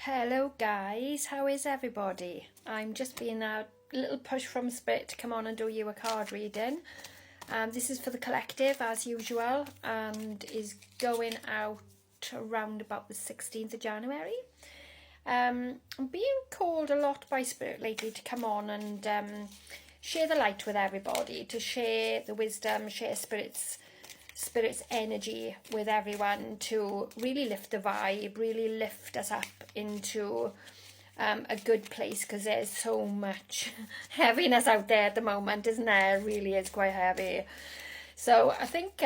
Hello guys, how is everybody? I'm just being a little push from Spirit to come on and do you a card reading. This is for the collective as usual and is going out around about the 16th of January. I'm being called a lot by Spirit lately to come on and share the light with everybody, to share the wisdom, share Spirit's energy with everyone, to really lift the vibe, really lift us up into a good place, because there's so much heaviness out there at the moment, isn't there? It really is quite heavy. So I think,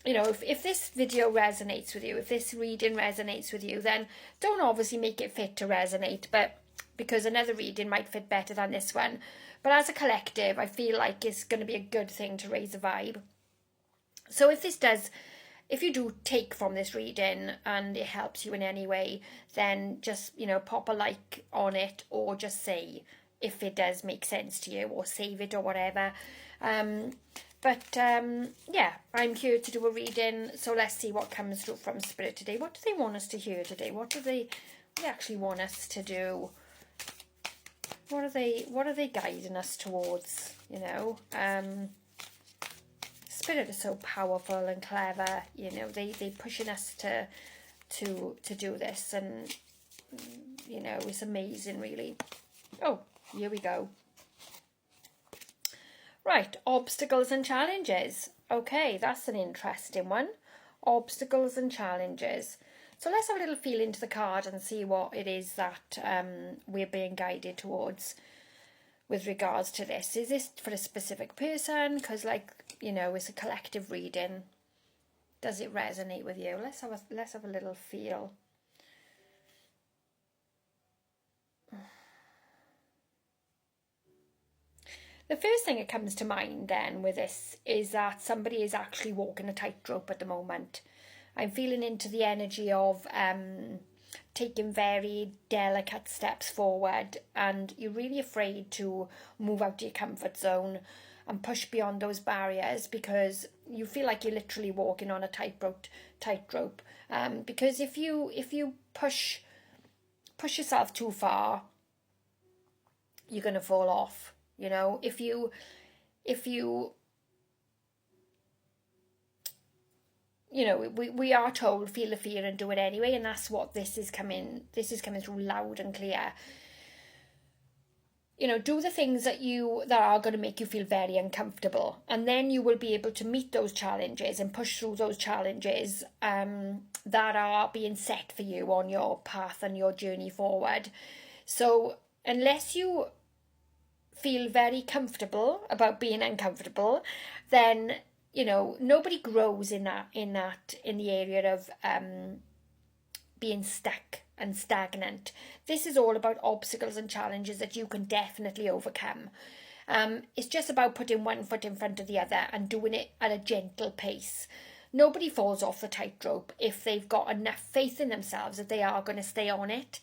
you know, if this video resonates with you, if this reading resonates with you, then don't obviously make it fit to resonate, but because another reading might fit better than this one. But as a collective, I feel like it's going to be a good thing to raise the vibe. So if you do take from this reading and it helps you in any way, then just, you know, pop a like on it, or just say if it does make sense to you, or save it or whatever. Yeah, I'm here to do a reading, so let's see what comes through from Spirit today. What do they want us to hear today? What do they actually want us to do? What are they guiding us towards, you know? Spirit is so powerful and clever, you know, they pushing us to do this, and you know, it's amazing really. Oh, here we go. Right, obstacles and challenges. Okay, that's an interesting one. Obstacles and challenges. So let's have a little feel into the card and see what it is that we're being guided towards with regards to this. Is this for a specific person? Because, like, you know, it's a collective reading. Does it resonate with you? Let's have a little feel. The first thing that comes to mind then with this is that somebody is actually walking a tightrope at the moment. I'm feeling into the energy of taking very delicate steps forward, and you're really afraid to move out of your comfort zone and push beyond those barriers, because you feel like you're literally walking on a tightrope. Because if you push yourself too far, you're going to fall off. You know, if you know, we are told feel the fear and do it anyway, and that's what this is coming through loud and clear. You know, do the things that are going to make you feel very uncomfortable, and then you will be able to meet those challenges and push through those challenges that are being set for you on your path and your journey forward. So unless you feel very comfortable about being uncomfortable, then, you know, nobody grows in the area of being stuck and stagnant. This is all about obstacles and challenges that you can definitely overcome. It's just about putting one foot in front of the other and doing it at a gentle pace. Nobody falls off the tightrope if they've got enough faith in themselves that they are going to stay on it.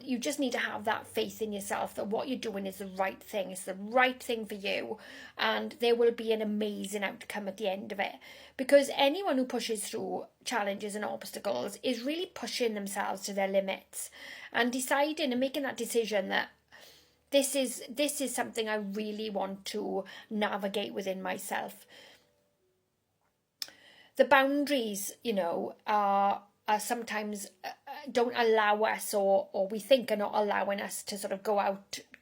You just need to have that faith in yourself that what you're doing is the right thing. It's the right thing for you, and there will be an amazing outcome at the end of it. Because anyone who pushes through challenges and obstacles is really pushing themselves to their limits and deciding and making that decision that this is something I really want to navigate within myself. The boundaries, you know, are sometimes don't allow us, or we think are not allowing us to sort of go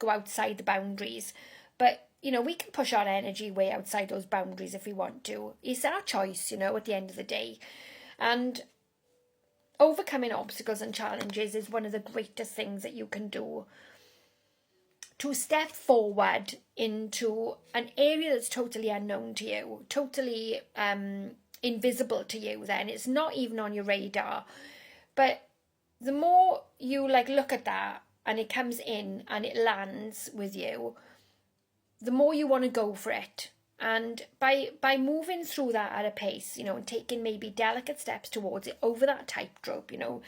outside the boundaries. But, you know, we can push our energy way outside those boundaries if we want to. It's our choice, you know, at the end of the day. And overcoming obstacles and challenges is one of the greatest things that you can do. To step forward into an area that's totally unknown to you, totally invisible to you, then it's not even on your radar. But the more you look at that and it comes in and it lands with you, the more you want to go for it. And by moving through that at a pace, you know, and taking maybe delicate steps towards it over that tightrope, you know,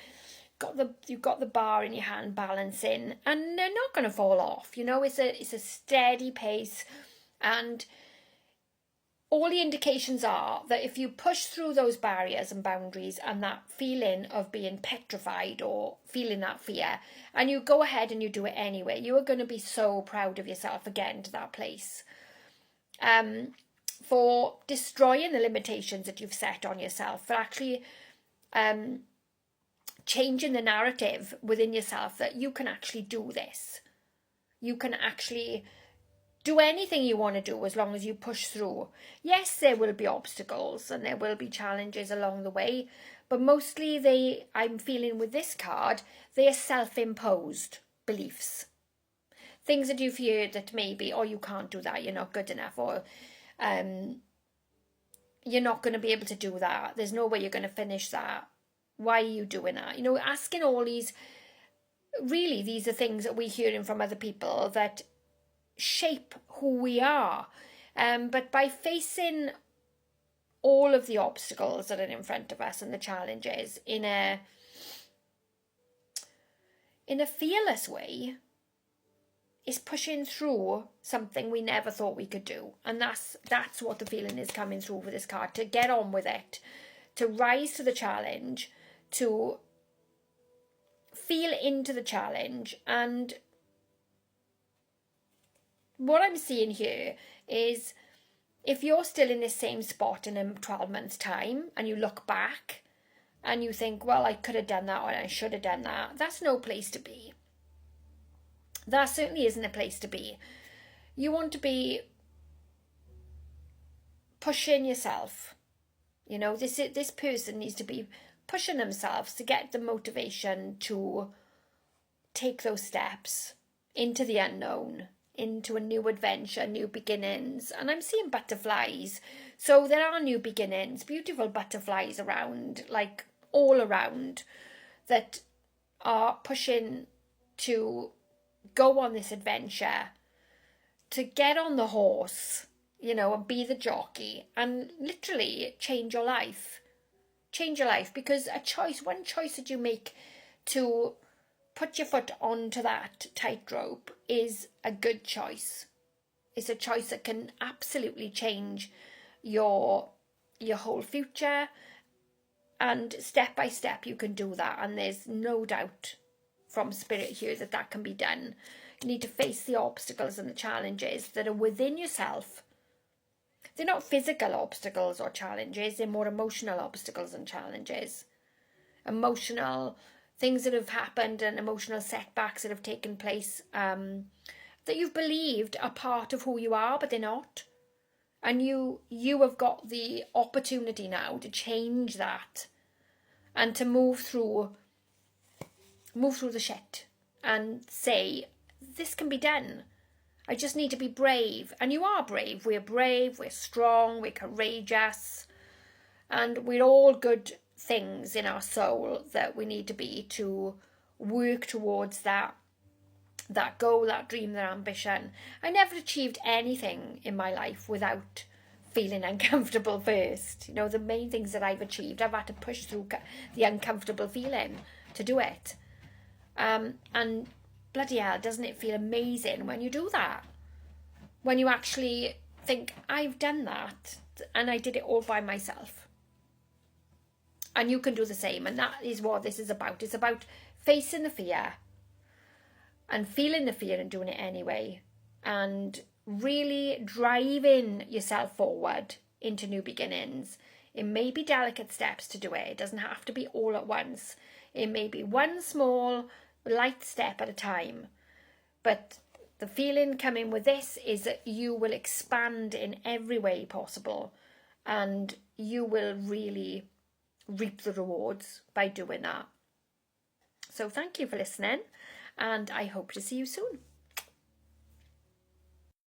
you've got the bar in your hand balancing, and they're not going to fall off. You know, it's a steady pace, and all the indications are that if you push through those barriers and boundaries and that feeling of being petrified or feeling that fear, and you go ahead and you do it anyway, you are going to be so proud of yourself again to that place. For destroying the limitations that you've set on yourself, for actually changing the narrative within yourself that you can actually do this. You can actually do anything you want to do as long as you push through. Yes, there will be obstacles and there will be challenges along the way, but mostly I'm feeling with this card, they are self-imposed beliefs. Things that you've heard that maybe, oh, you can't do that, you're not good enough, or you're not going to be able to do that, there's no way you're going to finish that, why are you doing that? Asking all these, really, these are things that we're hearing from other people that shape who we are. But by facing all of the obstacles that are in front of us and the challenges in a fearless way, is pushing through something we never thought we could do. And that's what the feeling is coming through with this card, to get on with it, to rise to the challenge, to feel into the challenge. And what I'm seeing here is, if you're still in the same spot in 12 months' time and you look back and you think, well, I could have done that or I should have done that, that's no place to be. That certainly isn't a place to be. You want to be pushing yourself. This person needs to be pushing themselves to get the motivation to take those steps into the unknown, into a new adventure, new beginnings. And I'm seeing butterflies. So there are new beginnings, beautiful butterflies around, like all around, that are pushing to go on this adventure, to get on the horse, and be the jockey and literally change your life. Change your life, because one choice that you make to put your foot onto that tightrope is a good choice. It's a choice that can absolutely change your whole future, and step by step you can do that, and there's no doubt from Spirit here that can be done. You need to face the obstacles and the challenges that are within yourself. They're not physical obstacles or challenges, they're more emotional obstacles and challenges. Emotional things that have happened and emotional setbacks that have taken place that you've believed are part of who you are, but they're not. And you have got the opportunity now to change that and to move through the shit and say, this can be done. I just need to be brave. And you are brave. We're strong, we're courageous, and we're all good things in our soul that we need to be to work towards that goal, that dream, that ambition. I never achieved anything in my life without feeling uncomfortable first. The main things that I've achieved, I've had to push through the uncomfortable feeling to do it. And bloody hell, doesn't it feel amazing when you do that? When you actually think, I've done that and I did it all by myself. And you can do the same. And that is what this is about. It's about facing the fear and feeling the fear and doing it anyway. And really driving yourself forward into new beginnings. It may be delicate steps to do it. It doesn't have to be all at once. It may be one small, light step at a time. But the feeling coming with this is that you will expand in every way possible. And you will really reap the rewards by doing that. So thank you for listening, and I hope to see you soon.